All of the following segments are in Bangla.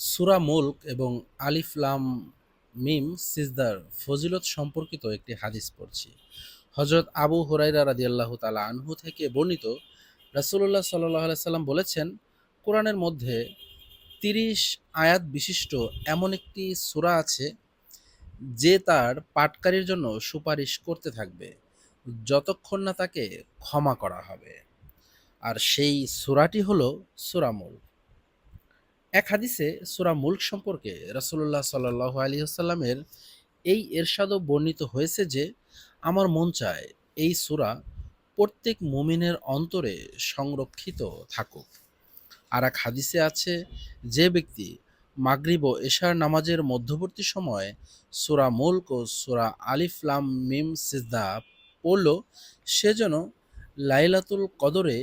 সূরা মুলক এবং আলিফ লাম মিম সিজদার ফজিলত সম্পর্কিত একটি হাদিস পড়ছি। হযরত আবু হুরায়রা রাদিয়াল্লাহু তাআলা আনহু থেকে বর্ণিত, রাসূলুল্লাহ সাল্লাল্লাহু আলাইহি সাল্লাম বলেছেন, কোরআনের মধ্যে ৩০ আয়াত বিশিষ্ট এমন একটি সূরা আছে যে তার পাঠকারীর জন্য সুপারিশ করতে থাকবে যতক্ষণ না তাকে ক্ষমা করা হবে। আর সেই সূরাটি হলো সূরা মুলক। এক হাদিসে সূরা মুলক সম্পর্কে রাসূলুল্লাহ সাল্লাল্লাহু আলাইহি ওয়াসাল্লামের এই ইরশাদও বর্ণিত হয়েছে যে, আমার মন চায় এই সূরা প্রত্যেক মুমিনের অন্তরে সংরক্ষিত থাকুক। আর এক হাদিসে আছে, যে ব্যক্তি মাগরিব ও এশার নামাজের মধ্যবর্তী সময়ে সূরা মুলক ও সূরা আলিফ লাম মিম সিজদা পড়ল, সে যেন লাইলাতুল কদরে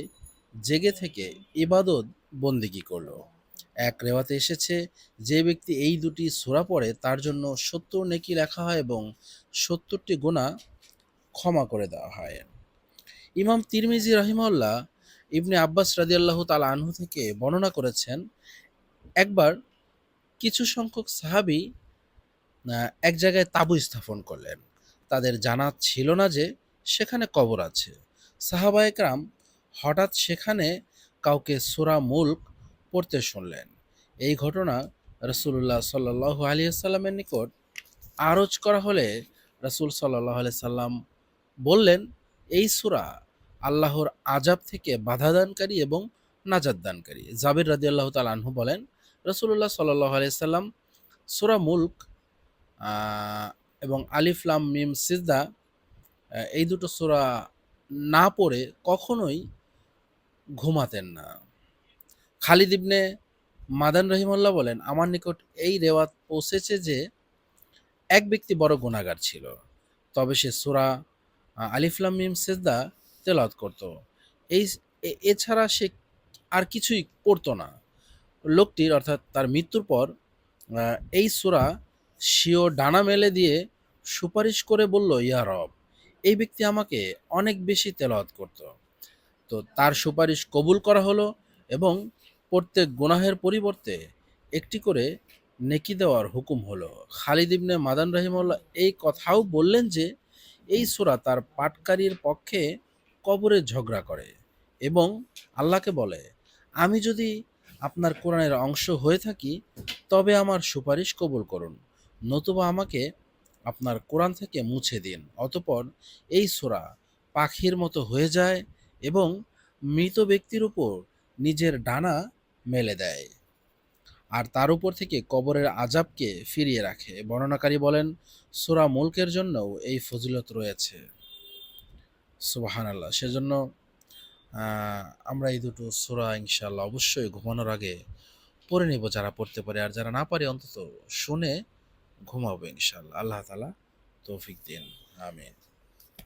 জেগে থেকে ইবাদত বন্দেগী করল। এক রেওয়াতে এসেছে, যে ব্যক্তি এই দুটি সূরা পড়ে তার জন্য ৭০ নেকি লেখা হয় এবং ৭০টি গুনাহ ক্ষমা করে দেওয়া হয়। ইমাম তিরমিজি রাহিমাহুল্লাহ ইবনে আব্বাস রাদিয়াল্লাহু তাআলা আনহু থেকে বর্ণনা করেছেন, একবার কিছু সংখ্যক সাহাবী এক জায়গায় তাঁবু স্থাপন করলেন। তাদের জানা ছিল না যে সেখানে কবর আছে। সাহাবায়ে কেরাম হঠাৎ সেখানে কাউকে সূরা মুলক পড়তে শুনলেন। এই ঘটনা রাসূলুল্লাহ সাল্লাল্লাহু আলাইহি ওয়াসাল্লামের নিকট আরজ করা হলে রাসূল সাল্লাল্লাহু আলাইহি সাল্লাম বললেন, এই সূরা আল্লাহর আযাব থেকে বাধা দানকারী এবং নাজাত দানকারী। জাবির রাদিয়াল্লাহু তাআলা আনহু বলেন, রাসূলুল্লাহ সাল্লাল্লাহু আলাইহি সাল্লাম সূরা মুলক আ এবং আলিফ লাম মিম সিজদা এই দুটো সূরা না পড়ে কখনোই ঘুমাতেন না। খালিদ ইবনে মাদান রাহিমাহুল্লাহ বলেন, আমার নিকট এই রেওয়াত পৌঁছেছে যে এক ব্যক্তি বড় গুনাহগার ছিল। তবে সে সূরা আলিফ লাম মিম সিজদা তেলাওয়াত করত। এই এছাড়া সে আর কিছুই পড়ত না। লোকটির অর্থাৎ তার মৃত্যুর পর আ এই সূরা স্বীয় ডানা মেলে দিয়ে সুপারিশ করে বলল, ইয়া রব! এই ব্যক্তি আমাকে অনেক বেশি তেলাওয়াত করত। তো তার সুপারিশ কবুল করা হলো এবং প্রত্যেক গুনাহের পরিবর্তে একটি করে নেকি দেওয়ার হুকুম হলো। খালিদ ইবনে মাদান রাহিমাহুল্লাহ এই কথাও বললেন যে, এই সূরা তার পাঠকারীর পক্ষে কবরে ঝগড়া করে এবং আল্লাহকে বলে, আমি যদি আপনার কোরআনের অংশ হয়ে থাকি তবে আমার সুপারিশ কবুল করুন, নতুবা আমাকে আপনার কোরআন থেকে মুছে দিন। অতঃপর এই সূরা পাখির মতো হয়ে যায় এবং মৃত ব্যক্তির উপর নিজের ডানা মেলে দেয় আর তার উপর থেকে কবরের আযাবকে ফিরিয়ে রাখে। বর্ণনাকারী বলেন, সূরা মুলকের জন্যও এই ফজিলত রয়েছে। সুবহানাল্লাহ। সেজন্য আ আমরা এই দুটো সূরা ইনশাআল্লাহ অবশ্যই ঘুমানোর আগে পড়ে নিব, যারা পড়তে পারে। আর যারা না পারে অন্তত শুনে ঘুমাবো ইনশাআল্লাহ। আল্লাহ তাআলা তৌফিক দিন। আমিন।